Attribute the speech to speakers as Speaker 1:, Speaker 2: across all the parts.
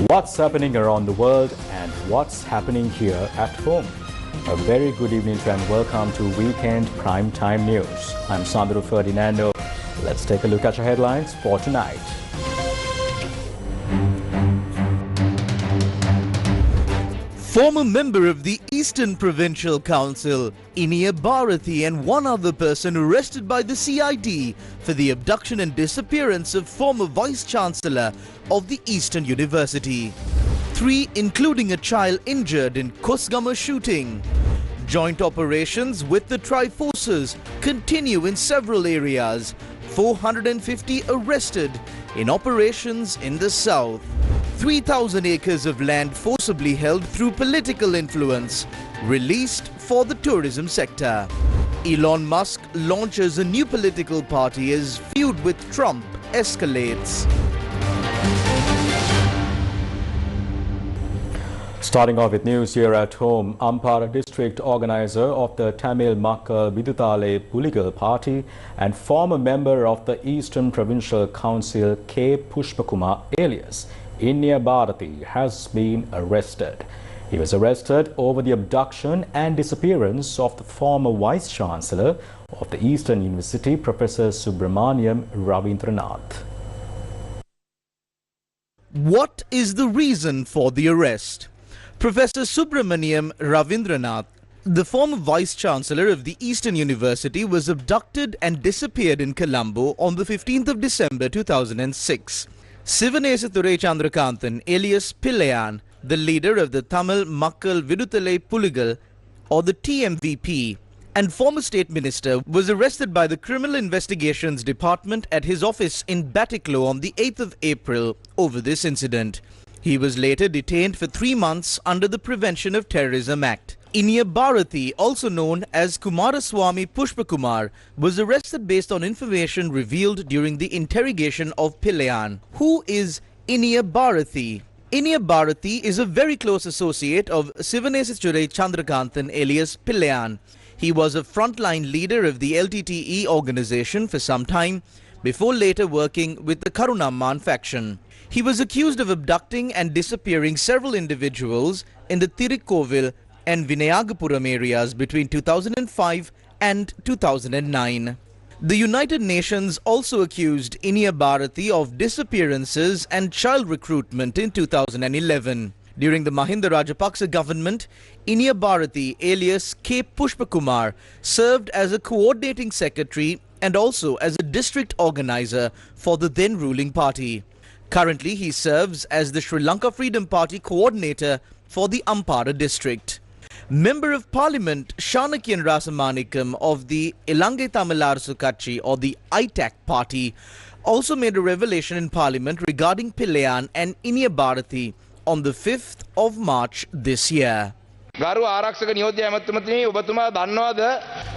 Speaker 1: What's happening around the world and what's happening here at home? A very good evening and welcome to Weekend Primetime News. I'm Sandro Ferdinando. Let's take a look at your headlines for tonight.
Speaker 2: Former member of the Eastern Provincial Council, Inia Bharathi, and one other person arrested by the CID for the abduction and disappearance of former Vice-Chancellor of the Eastern University. 3, including a child, injured in Koskama shooting. Joint operations with the Tri-Forces continue in several areas. 450 arrested in operations in the south. 3,000 acres of land forcibly held through political influence, released for the tourism sector. Elon Musk launches a new political party as feud with Trump escalates.
Speaker 1: Starting off with news here at home, Ampara district organizer of the Tamil Makkal Vidutale Puligal party and former member of the Eastern Provincial Council K. Pushpakumar alias Inia Bharathi has been arrested. He was arrested over the abduction and disappearance of the former Vice-Chancellor of the Eastern University, Professor Subramaniam Ravindranath.
Speaker 2: What is the reason for the arrest? Professor Subramaniam Ravindranath, the former Vice-Chancellor of the Eastern University, was abducted and disappeared in Colombo on the 15th of December 2006. Sivanesa Thurai Chandrakanthan alias Pillayan, the leader of the Tamil Makkal Vidutale Puligal or the TMVP and former state minister, was arrested by the Criminal Investigations Department at his office in Batiklo on the 8th of April over this incident. He was later detained for 3 months under the Prevention of Terrorism Act. Inia Bharathi, also known as Kumaraswamy Pushpakumar, was arrested based on information revealed during the interrogation of Pillayan. Who is Inia Bharathi? Inia Bharathi is a very close associate of Sivanesa Thurai Chandrakanthan alias Pillayan. He was a frontline leader of the LTTE organization for some time, before later working with the Karunamman faction. He was accused of abducting and disappearing several individuals in the Tirukkovil and Vinayagapuram areas between 2005 and 2009. The United Nations also accused Inia Bharathi of disappearances and child recruitment in 2011. During the Mahinda Rajapaksa government, Inia Bharathi alias K. Pushpakumar served as a coordinating secretary and also as a district organizer for the then ruling party. Currently, he serves as the Sri Lanka Freedom Party coordinator for the Ampara district. Member of Parliament Shanakyan Rasamanikam of the Ilangai Tamil Arasu Katchi or the ITAC party also made a revelation in Parliament regarding Pillayan and Inia Bharathi on the 5th of March this year.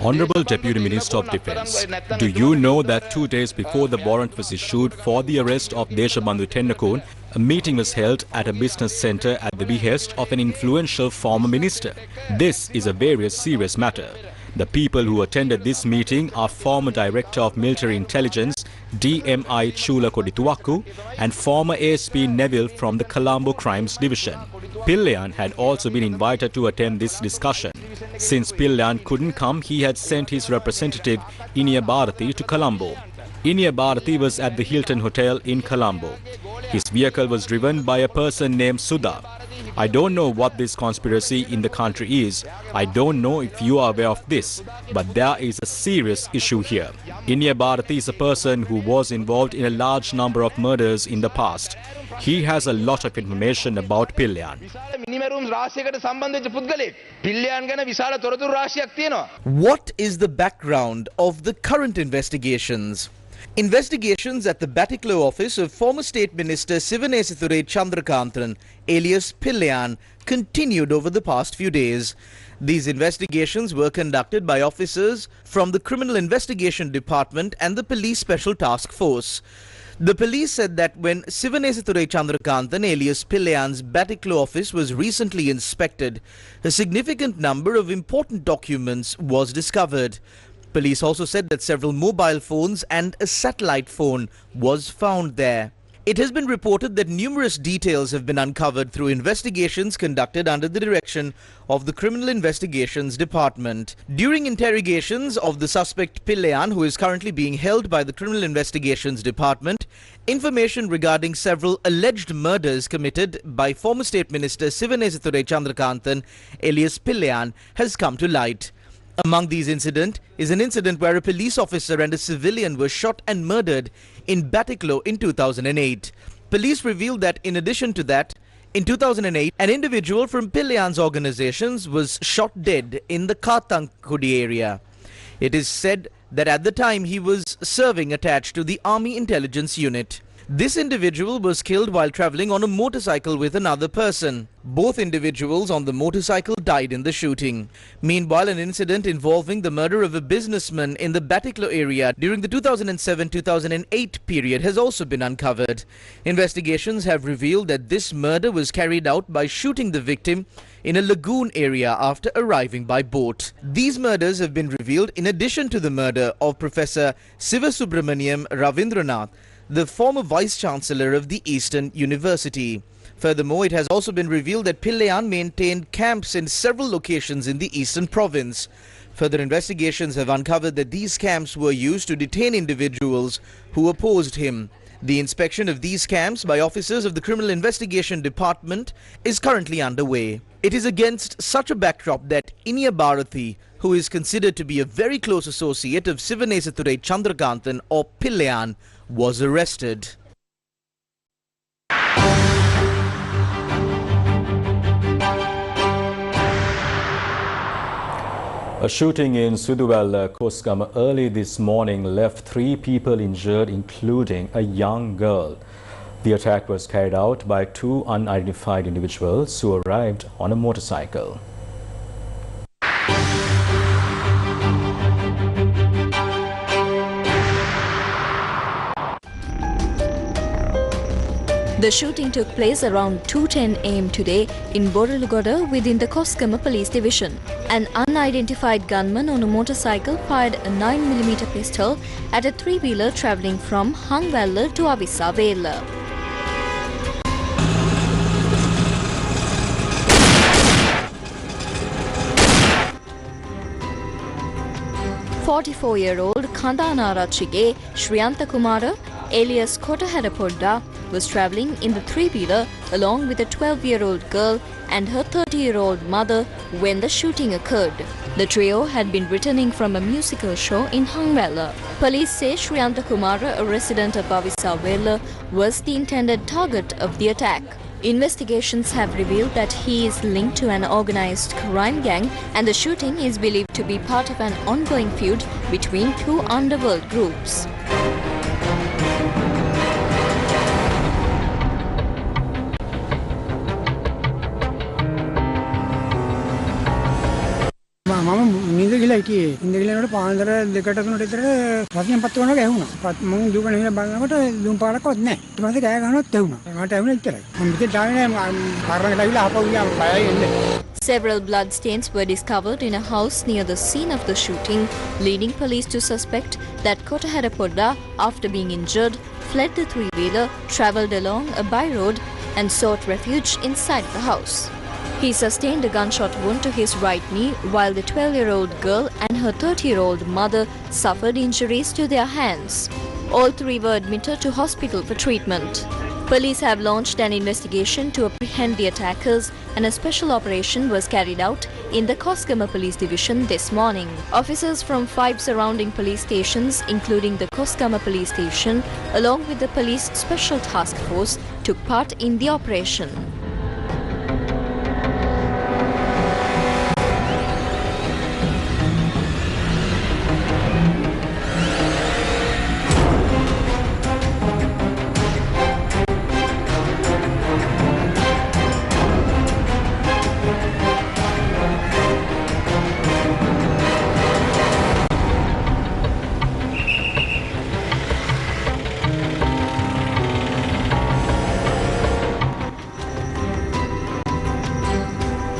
Speaker 3: Honorable Deputy Minister of Defence, do you know that 2 days before the warrant was issued for the arrest of Deshabandhu Tennakon, a meeting was held at a business centre at the behest of an influential former minister? This is a very serious matter. The people who attended this meeting are former Director of Military Intelligence DMI Chula Kodituwaku and former ASP Neville from the Colombo Crimes Division. Pillayan had also been invited to attend this discussion. Since Pillayan couldn't come, he had sent his representative Inia Bharathi to Colombo. Inia Bharathi was at the Hilton Hotel in Colombo. His vehicle was driven by a person named Sudha. I don't know what this conspiracy in the country is. I don't know if you are aware of this, but there is a serious issue here. Inia Bharathi is a person who was involved in a large number of murders in the past. He has a lot of information about Pillayan.
Speaker 2: What is the background of the current investigations? Investigations at the Batiklo office of former State Minister Sivanesa Thurai Chandrakanthan alias Pillayan continued over the past few days. These investigations were conducted by officers from the Criminal Investigation Department and the Police Special Task Force. The police said that when Sivanesa Thurai Chandrakanthan alias Pillayan's Batiklo office was recently inspected, a significant number of important documents was discovered. Police also said that several mobile phones and a satellite phone was found there. It has been reported that numerous details have been uncovered through investigations conducted under the direction of the Criminal Investigations Department. During interrogations of the suspect Pillayan, who is currently being held by the Criminal Investigations Department, information regarding several alleged murders committed by former State Minister Sivanesathurai Chandrakanthan alias Pillayan has come to light. Among these incidents is an incident where a police officer and a civilian were shot and murdered in Batiklo in 2008. Police revealed that in addition to that, in 2008, an individual from Pillayan's organizations was shot dead in the Kathankudi area. It is said that at the time he was serving attached to the Army Intelligence Unit. This individual was killed while travelling on a motorcycle with another person. Both individuals on the motorcycle died in the shooting. Meanwhile, an incident involving the murder of a businessman in the Batiklo area during the 2007-2008 period has also been uncovered. Investigations have revealed that this murder was carried out by shooting the victim in a lagoon area after arriving by boat. These murders have been revealed in addition to the murder of Professor Sivasubramaniam Ravindranath, the former Vice-Chancellor of the Eastern University. Furthermore, it has also been revealed that Pillayan maintained camps in several locations in the Eastern Province. Further investigations have uncovered that these camps were used to detain individuals who opposed him. The inspection of these camps by officers of the Criminal Investigation Department is currently underway. It is against such a backdrop that Inya Bharathi, who is considered to be a very close associate of Sivanesathurai Chandrakanthan or Pillayan, was arrested.
Speaker 1: A shooting in Suduwal, Koskama early this morning left 3 people injured, including a young girl. The attack was carried out by 2 unidentified individuals who arrived on a motorcycle.
Speaker 4: The shooting took place around 2:10 am today in Boralugoda within the Koskama Police Division. An unidentified gunman on a motorcycle fired a 9mm pistol at a 3-wheeler travelling from Hangwalla to Avisavela. "44-year-old Kandanarachige Shriyanta Kumara alias Kotla was travelling in the 3-wheeler along with a 12-year-old girl and her 30-year-old mother when the shooting occurred. The trio had been returning from a musical show in Hangwalla. Police say Shriyanta Kumara, a resident of Avisavela, was the intended target of the attack. Investigations have revealed that he is linked to an organized crime gang, and the shooting is believed to be part of an ongoing feud between 2 underworld groups.
Speaker 5: මම නිද ගිහලා හිටියේ. නිද ගිහලා පාන්දර 2ට 3ට විතර රත්නම් පත්තු කරනවා ගැහුණා. මම දුක නෙහිලා බලනකොට දුම් පාරක්වත් නැහැ. ඊට පස්සේ කෑ ගහනවත් ඇහුණා. මට ඇහුණා ඉතරයි. මම මෙතෙන් ඩාවේ නැහැ. කාරණකට ඇවිල්ලා ආපහු ගියා. බයයි එන්නේ.
Speaker 4: Several blood stains were discovered in a house near the scene of the shooting, leading police to suspect that Kotla, after being injured, fled the 3-wheeler, travelled along a by-road and sought refuge inside the house. He sustained a gunshot wound to his right knee, while the 12-year-old girl and her 30-year-old mother suffered injuries to their hands. All 3 were admitted to hospital for treatment. Police have launched an investigation to apprehend the attackers, and a special operation was carried out in the Koskama Police Division this morning. Officers from 5 surrounding police stations, including the Koskama Police Station, along with the Police Special Task Force, took part in the operation.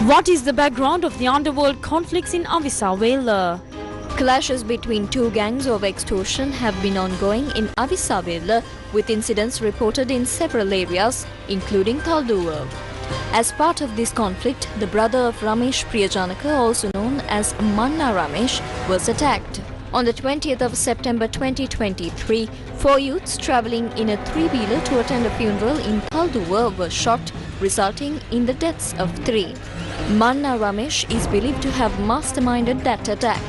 Speaker 6: What is the background of the underworld conflicts in Avisavela?
Speaker 4: Clashes between two gangs over extortion have been ongoing in Avisavela, with incidents reported in several areas, including Talduwa. As part of this conflict, the brother of Ramesh Priyajanaka, also known as Manna Ramesh, was attacked. On the 20th of September 2023, 4 youths travelling in a three-wheeler to attend a funeral in Talduwa were shot, resulting in the deaths of 3. Manna Ramesh is believed to have masterminded that attack.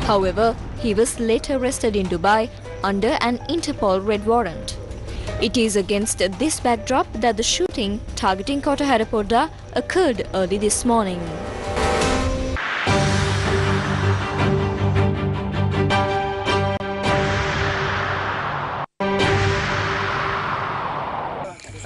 Speaker 4: However, he was later arrested in Dubai under an Interpol red warrant. It is against this backdrop that the shooting targeting Kotla occurred early this morning.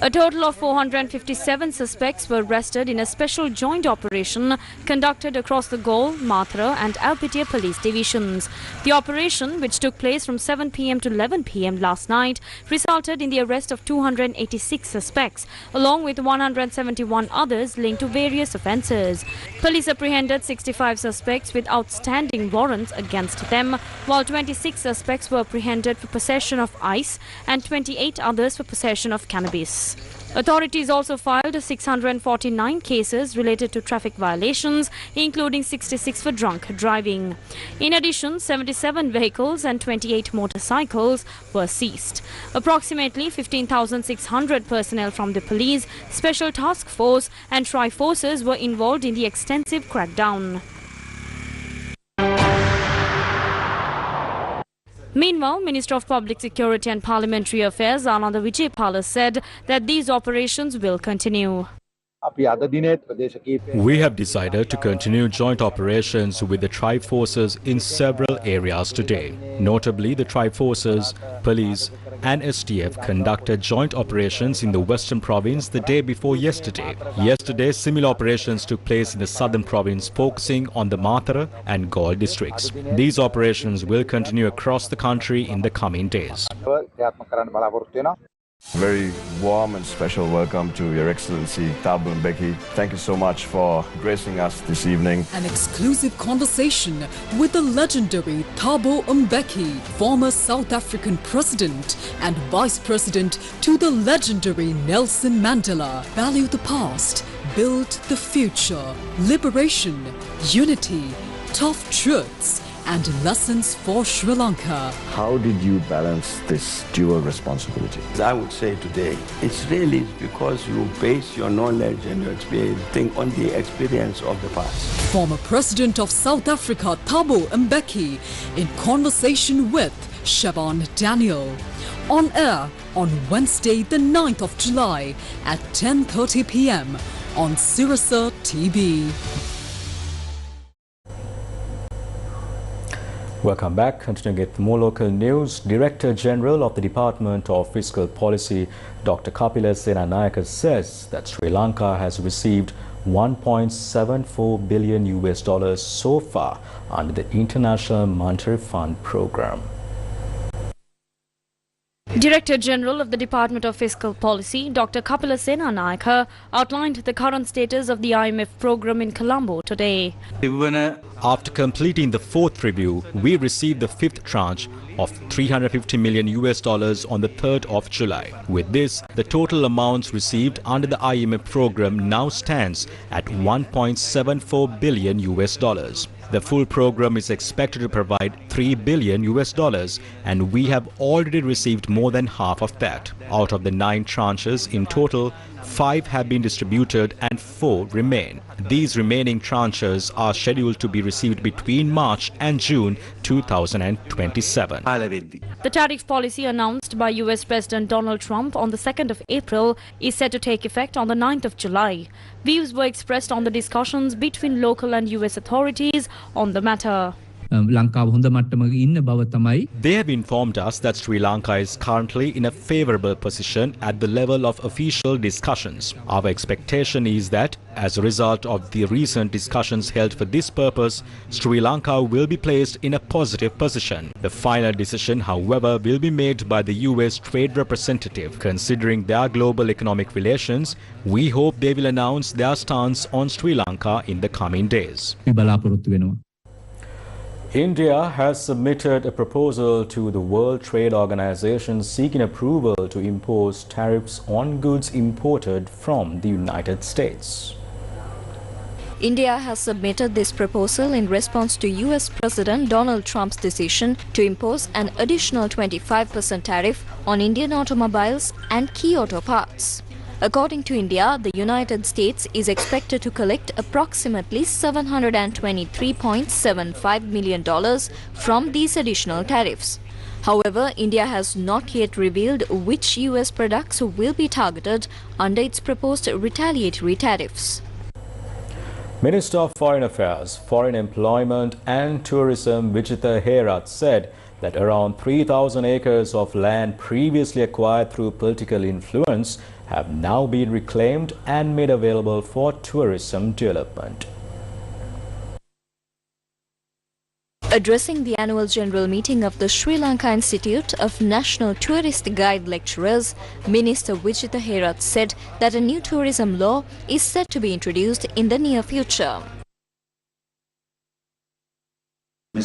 Speaker 4: A total of 457 suspects were arrested in a special joint operation conducted across the Gol, Mathura and Alpitia police divisions. The operation, which took place from 7 p.m. to 11 p.m. last night, resulted in the arrest of 286 suspects, along with 171 others linked to various offences. Police apprehended 65 suspects with outstanding warrants against them, while 26 suspects were apprehended for possession of ice and 28 others for possession of cannabis. Authorities also filed 649 cases related to traffic violations, including 66 for drunk driving. In addition, 77 vehicles and 28 motorcycles were seized. Approximately 15,600 personnel from the police, special task force and tri-forces were involved in the extensive crackdown. Meanwhile, Minister of Public Security and Parliamentary Affairs Ananda Vijaypala said that these operations will continue.
Speaker 3: We have decided to continue joint operations with the tri-forces in several areas today. Notably, the tri-forces, police and STF conducted joint operations in the Western Province the day before yesterday. Yesterday, similar operations took place in the Southern Province, focusing on the Mathura and Gol districts. These operations will continue across the country in the coming days.
Speaker 6: Very warm and special welcome to Your Excellency Thabo Mbeki. Thank you so much for gracing us this evening.
Speaker 7: An exclusive conversation with the legendary Thabo Mbeki, former South African president and vice president to the legendary Nelson Mandela. Value the past, build the future. Liberation, unity, tough truths and lessons for Sri Lanka.
Speaker 6: How did you balance this dual responsibility?
Speaker 8: I would say today, it's really because you base your knowledge and your experience on the experience of the past.
Speaker 7: Former President of South Africa Thabo Mbeki in conversation with Shaban Daniel. On air on Wednesday the 9th of July at 10:30 p.m. on Sirasa TV.
Speaker 1: Welcome back. Continuing with more local news, Director General of the Department of Fiscal Policy, Dr. Kapila Senanayake, says that Sri Lanka has received $1.74 billion so far under the International Monetary Fund program.
Speaker 4: Director General of the Department of Fiscal Policy, Dr. Kapila Senanayake, outlined the current status of the IMF program in Colombo today.
Speaker 3: After completing the 4th review, we received the 5th tranche of $350 million on the 3rd of July. With this, the total amounts received under the IMF program now stands at $1.74 billion. The full program is expected to provide $3 billion, and we have already received more than half of that. Out of the 9 tranches in total, 5 have been distributed and 4 remain. These remaining tranches are scheduled to be received between March and June 2027.
Speaker 4: The tariff policy announced by US President Donald Trump on the 2nd of April is set to take effect on the 9th of July. Views were expressed on the discussions between local and US authorities on the matter.
Speaker 9: ලංකාව හොඳ මට්ටමක ඉන්න බව තමයි.
Speaker 3: They have informed us that Sri Lanka is currently in a favorable position at the level of official discussions. Our expectation is that as a result of the recent discussions held for this purpose, Sri Lanka will be placed in a positive position. The final decision, however, will be made by the US trade representative. Considering their global economic relations, we hope they will announce their stance on Sri Lanka in the coming days.
Speaker 9: බලාපොරොත්තු වෙනවා.
Speaker 1: India has submitted a proposal to the World Trade Organization seeking approval to impose tariffs on goods imported from the United States.
Speaker 4: India has submitted this proposal in response to US President Donald Trump's decision to impose an additional 25% tariff on Indian automobiles and key auto parts. According to India, the United States is expected to collect approximately $723.75 million from these additional tariffs. However, India has not yet revealed which US products will be targeted under its proposed retaliatory tariffs.
Speaker 1: Minister of Foreign Affairs, Foreign Employment and Tourism Vijitha Herath said that around 3,000 acres of land previously acquired through political influence have now been reclaimed and made available for tourism development.
Speaker 4: Addressing the annual general meeting of the Sri Lanka Institute of National Tourist Guide Lecturers, Minister Vijitha Herath said that a new tourism law is set to be introduced in the near future.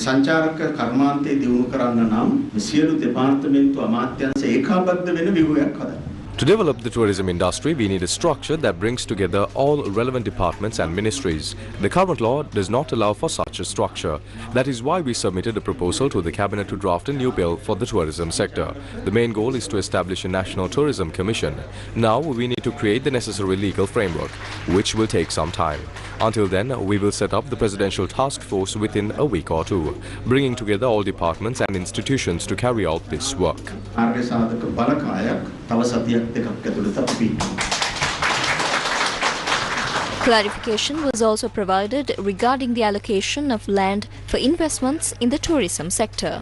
Speaker 10: සංචාරක කර්මාන්තයේ දියුණු කරන්න නම් සියලු දෙපාර්තමේන්තු අමාත්‍යාංශ ඒකාබද්ධ වෙන ව්‍යුහයක් හදන්න.
Speaker 11: To develop the tourism industry, we need a structure that brings together all relevant departments and ministries. The current law does not allow for such a structure. That is why we submitted a proposal to the Cabinet to draft a new bill for the tourism sector. The main goal is to establish a National Tourism Commission. Now we need to create the necessary legal framework, which will take some time. Until then, we will set up the Presidential Task Force within a week or two, bringing together all departments and institutions to carry out this work.
Speaker 4: Clarification was also provided regarding the allocation of land for investments in the tourism sector.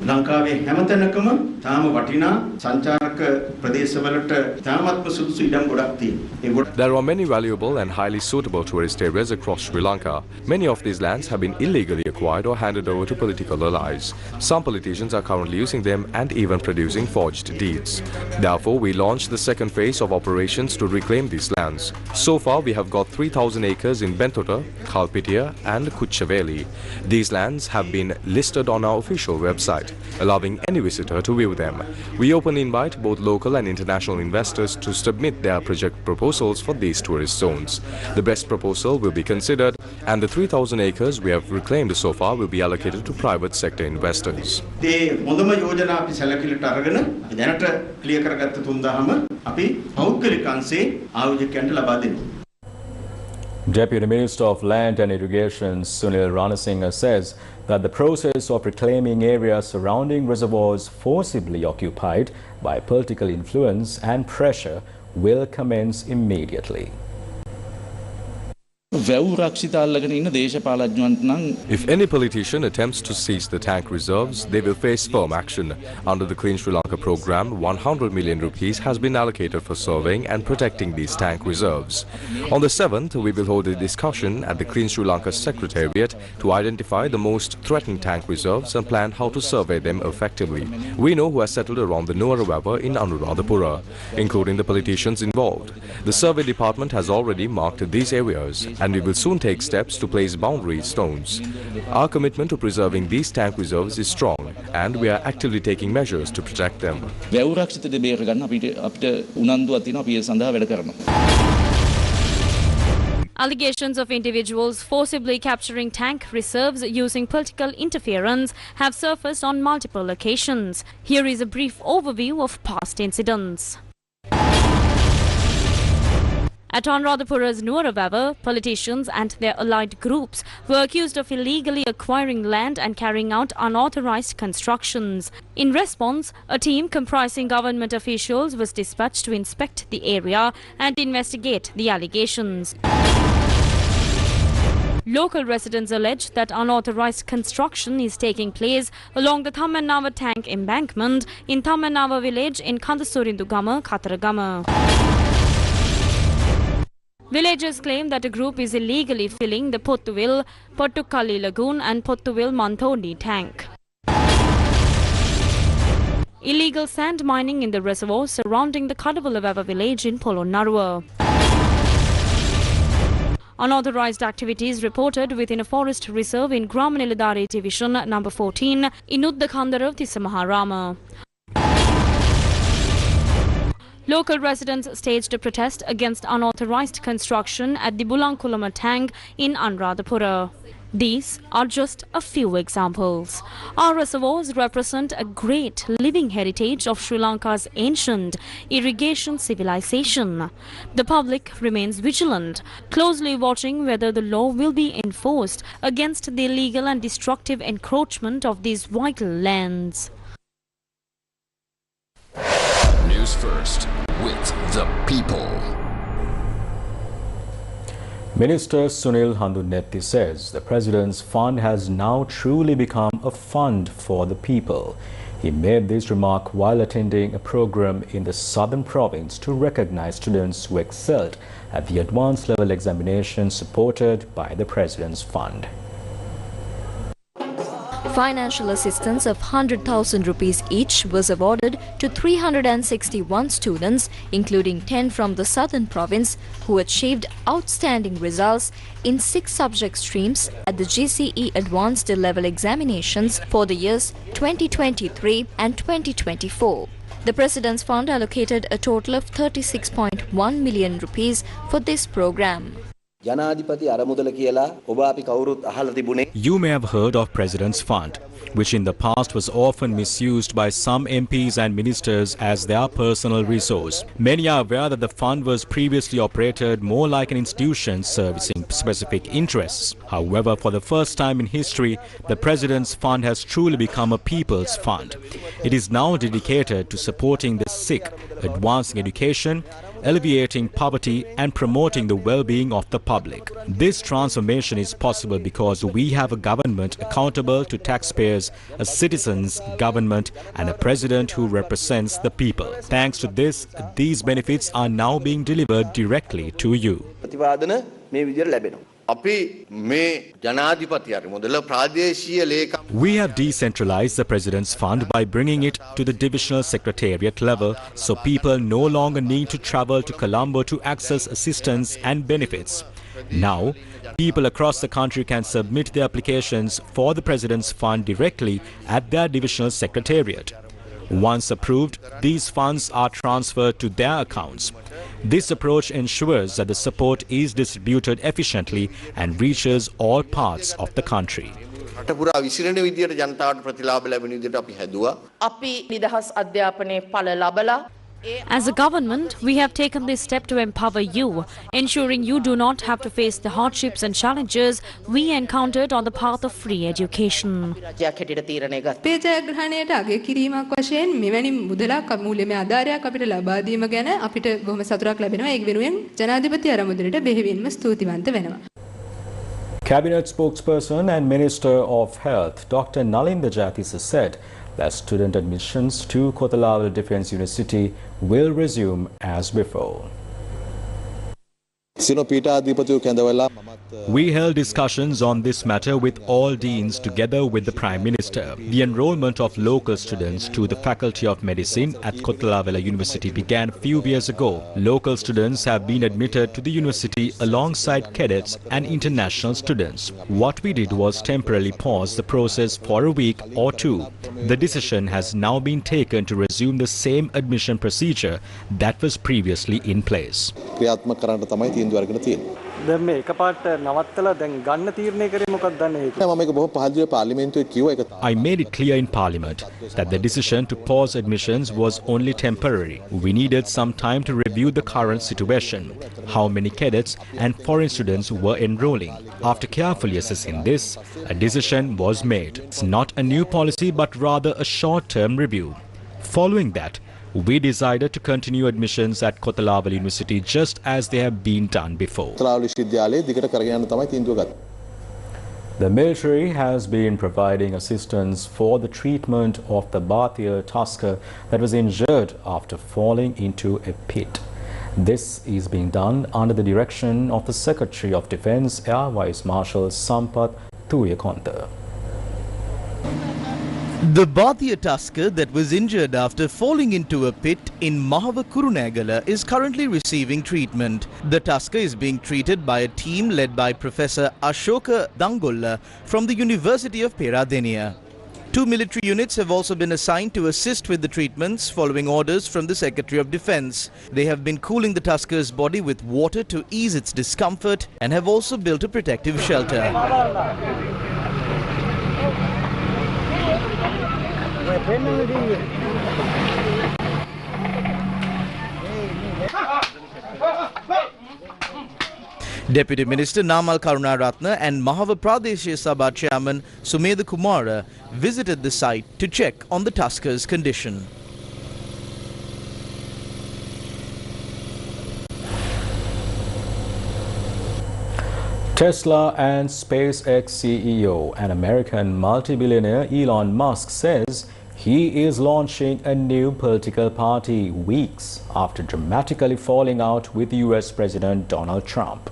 Speaker 10: ලංකාවේ හැමතැනකම තාම වටිනා සංචාරක ප්‍රදේශවලට තාමත්ම සුදුසු ඉඩම් ගොඩක් තියෙනවා.
Speaker 11: There are many valuable and highly suitable tourist areas across Sri Lanka. Many of these lands have been illegally acquired or handed over to political allies. Some politicians are currently using them and even producing forged deeds. Therefore, we launched the second phase of operations to reclaim these lands. So far, we have got 3,000 acres in Bentota, Kalpitiya and Kuchaveli. These lands have been listed on our official website, allowing any visitor to view them. We openly invite both local and international investors to submit their project proposals for these tourist zones. The best proposal will be considered, and the 3,000 acres we have reclaimed so far will be allocated to private sector investors.
Speaker 10: ඒ හොඳම යෝජනා අපි සැලකිලිට අරගෙන දැනට clear කරගත්ත 3,000ම අපි පෞද්ගලික අංශේ ආයෝජකයන්ට ලබා දෙනවා.
Speaker 1: Deputy Minister of Land and Irrigation Sunil Ranasinghe says that the process of reclaiming areas surrounding reservoirs forcibly occupied by political influence and pressure will commence immediately.
Speaker 11: If any politician attempts to seize the tank reserves, they will face firm action. Under the Clean Sri Lanka program, 100 million rupees has been allocated for surveying and protecting these tank reserves. On the 7th, we will hold a discussion at the Clean Sri Lanka Secretariat to identify the most threatened tank reserves and plan how to survey them effectively. We know who has settled around the Nuwara River in Anuradhapura, including the politicians involved. The survey department has already marked these areas, and we will soon take steps to place boundary stones. Our commitment to preserving these tank reserves is strong, and we are actively taking measures to protect them.
Speaker 12: Allegations of individuals forcibly capturing tank reserves using political interference have surfaced on multiple occasions. Here is a brief overview of past incidents. At Anuradhapura's Nuwara River, politicians and their allied groups were accused of illegally acquiring land and carrying out unauthorized constructions. In response, a team comprising government officials was dispatched to inspect the area and investigate the allegations. Local residents allege that unauthorized construction is taking place along the Thammannawa tank embankment in Thammannawa village in Kandasurindugama, Kataragama. Villagers claim that a group is illegally filling the Pottuwil, Pottukali Lagoon and Pottuwil Manthoni tank. Illegal sand mining in the reservoir surrounding the Kadavulavava village in Polonnaruwa. Unauthorized activities reported within a forest reserve in Gramanilidare Division number 14 in Uddakhandara, Tissamaharama. Local residents staged a protest against unauthorized construction at the Bulankulama tank in Anuradhapura. These are just a few examples. Our reservoirs represent a great living heritage of Sri Lanka's ancient irrigation civilization. The public remains vigilant, closely watching whether the law will be enforced against the illegal and destructive encroachment of these vital lands.
Speaker 13: Newsfirst with the people.
Speaker 1: Minister Sunil Handunetti says the President's Fund has now truly become a fund for the people. He made this remark while attending a program in the southern province to recognize students who excelled at the advanced level examination supported by the President's Fund.
Speaker 4: Financial assistance of 100,000 rupees each was awarded to 361 students, including 10 from the southern province, who achieved outstanding results in 6 subject streams at the GCE Advanced Level Examinations for the years 2023 and 2024. The President's Fund allocated a total of 36.1 million rupees for this program.
Speaker 3: You may have heard of President's Fund, which in the past was often misused by some MPs and ministers as their personal resource. Many are aware that the fund was previously operated more like an institution servicing specific interests. However, for the first time in history, the President's Fund has truly become a people's fund. It is now dedicated to supporting the sick, advancing education, alleviating poverty and promoting the well-being of the public. This transformation is possible because we have a government accountable to taxpayers, a citizens' government and a president who represents the people. Thanks to this, these benefits are now being delivered directly to you. We have decentralized the President's Fund by bringing it to the divisional secretariat level, so people no longer need to travel to Colombo to access assistance and benefits. Now, people across the country can submit their applications for the President's Fund directly at their divisional secretariat. Once approved, these funds are transferred to their accounts. This approach ensures that the support is distributed efficiently and reaches all parts of the country.
Speaker 12: As a government, we have taken this step to empower you, ensuring you do not have to face the hardships and challenges we encountered on the path of free education.
Speaker 1: Cabinet spokesperson and Minister of Health, Dr. Nalinda Jathisa said that student admissions to Kotla Defence University will resume as before. We held discussions on this matter with all deans together with the Prime Minister. The enrollment of local students to the Faculty of Medicine at Kotla University began a few years ago. Local students have been admitted to the university alongside cadets and international students. What we did was temporarily pause the process for a week or two. The decision has now been taken to resume the same admission procedure that was previously in place.
Speaker 14: I made
Speaker 3: it clear in Parliament that the decision to pause admissions was only temporary. We needed some time to review the current situation, how many cadets and foreign students were enrolling. After carefully assessing this, a decision was made. It's not a new policy but rather a short-term review. Following that, we decided to continue admissions at Kotla University just as they have been done before.
Speaker 1: The military has been providing assistance for the treatment of the Bhatia tusker that was injured after falling into a pit. This is being done under the direction of the Secretary of Defence, Air Vice Marshal Sampath Thuyakonda.
Speaker 2: The Bhatia tusker that was injured after falling into a pit in Mahava Kurunegala is currently receiving treatment. The tusker is being treated by a team led by Professor Ashoka Dangolla from the University of Peradeniya. 2 military units have also been assigned to assist with the treatments following orders from the Secretary of Defence. They have been cooling the tusker's body with water to ease its discomfort and have also built a protective shelter. Deputy Minister Namal Karunaratne and Mahava Pradeshya Sabha Chairman Sumedha Kumara visited the site to check on the tusker's condition.
Speaker 1: Tesla and SpaceX CEO and American multi-billionaire Elon Musk says he is launching a new political party weeks after dramatically falling out with US President Donald Trump.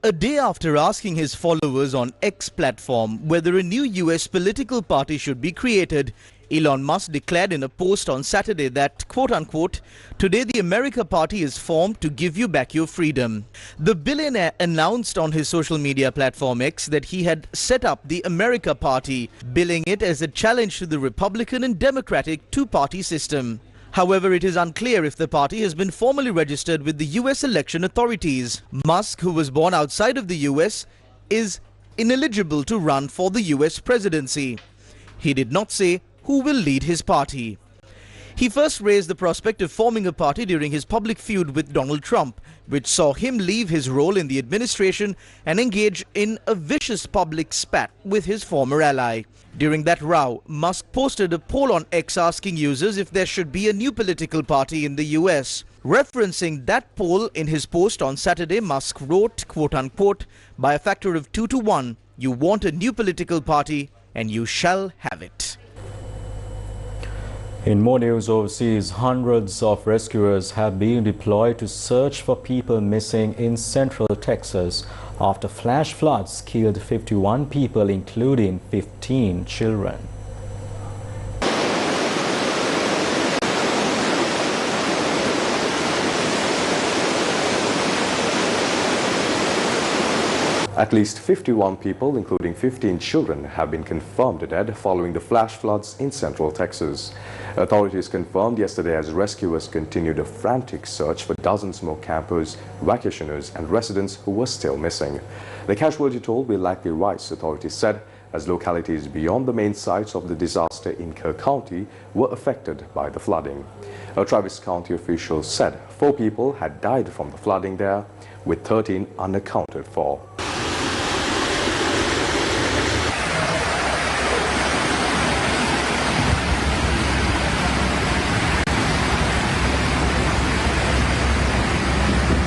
Speaker 2: A day after asking his followers on X platform whether a new US political party should be created, Elon Musk declared in a post on Saturday that, quote-unquote, today the America Party is formed to give you back your freedom. The billionaire announced on his social media platform X that he had set up the America Party, billing it as a challenge to the Republican and Democratic two-party system. However, it is unclear if the party has been formally registered with the US election authorities. Musk, who was born outside of the US, is ineligible to run for the US presidency. He did not say who will lead his party. He first raised the prospect of forming a party during his public feud with Donald Trump, which saw him leave his role in the administration and engage in a vicious public spat with his former ally. During that row, Musk posted a poll on X asking users if there should be a new political party in the US. Referencing that poll in his post on Saturday, Musk wrote, quote-unquote, by a factor of 2 to 1, you want a new political party and you shall have it.
Speaker 1: In more news overseas, hundreds of rescuers have been deployed to search for people missing in central Texas after flash floods killed 51 people, including 15 children.
Speaker 11: At least 51 people, including 15 children, have been confirmed dead following the flash floods in central Texas. Authorities confirmed yesterday as rescuers continued a frantic search for dozens more campers, vacationers and residents who were still missing. The casualty toll will likely rise, authorities said, as localities beyond the main sites of the disaster in Kerr County were affected by the flooding. Travis County officials said 4 people had died from the flooding there, with 13 unaccounted for.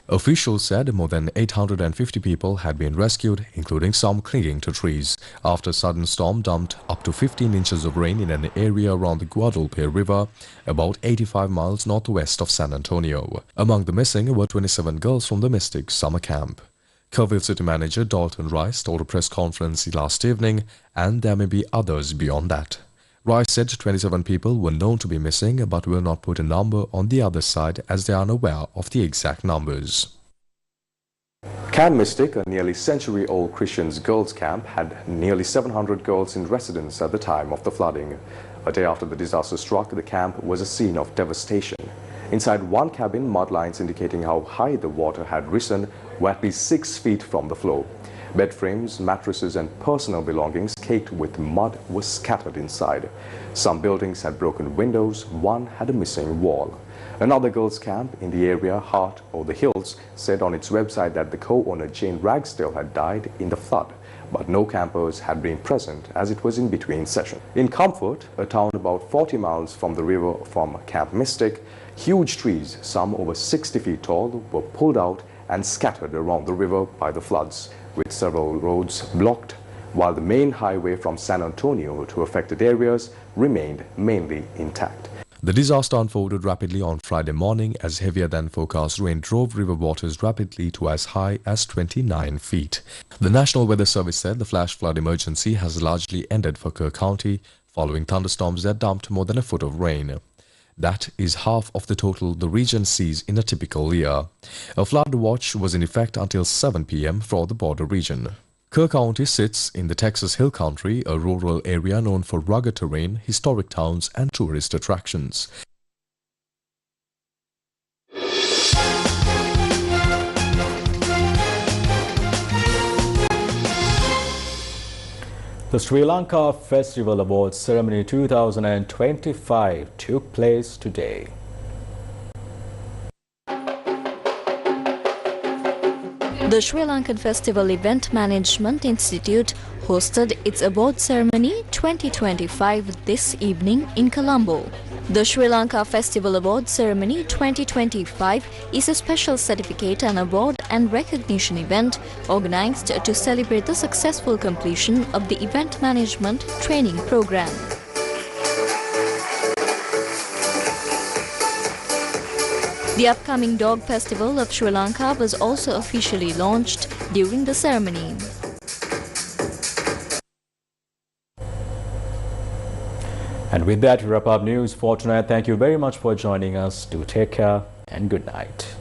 Speaker 11: Officials said more than 850 people had been rescued, including some clinging to trees, after a sudden storm dumped up to 15 inches of rain in an area around the Guadalupe River, about 85 miles northwest of San Antonio. Among the missing were 27 girls from the Mystic summer camp. Kerrville City Manager Dalton Rice told a press conference last evening, and there may be others beyond that. Rice said 27 people were known to be missing but will not put a number on the other side as they are unaware of the exact numbers. Camp Mystic, a nearly century-old Christian girls' camp, had nearly 700 girls in residence at the time of the flooding. A day after the disaster struck, the camp was a scene of devastation. Inside one cabin, mud lines indicating how high the water had risen were at least 6 feet from the floor. Bed frames, mattresses and personal belongings caked with mud were scattered inside. Some buildings had broken windows, one had a missing wall. Another girls' camp in the area, Heart or the Hills, said on its website that the co-owner Jane Ragsdale had died in the flood, but no campers had been present as it was in between session. In Comfort, a town about 40 miles from the river from Camp Mystic, huge trees, some over 60 feet tall, were pulled out and scattered around the river by the floods, with several roads blocked, while the main highway from San Antonio to affected areas remained mainly intact. The disaster unfolded rapidly on Friday morning as heavier than forecast rain drove river waters rapidly to as high as 29 feet. The National Weather Service said the flash flood emergency has largely ended for Kerr County following thunderstorms that dumped more than a foot of rain. That is half of the total the region sees in a typical year. A flood watch was in effect until 7 p.m. for the border region. Kerr County sits in the Texas Hill Country, a rural area known for rugged terrain, historic towns and tourist attractions.
Speaker 1: The Sri Lanka Festival Awards Ceremony 2025 took place today.
Speaker 4: The Sri Lankan Festival Event Management Institute hosted its award ceremony 2025 this evening in Colombo. The Sri Lanka Festival Award Ceremony 2025 is a special certificate and award and recognition event organized to celebrate the successful completion of the event management training program. The upcoming Dog Festival of Sri Lanka was also officially launched during the ceremony.
Speaker 1: And with that, we wrap up news for tonight. Thank you very much for joining us. Do take care and good night.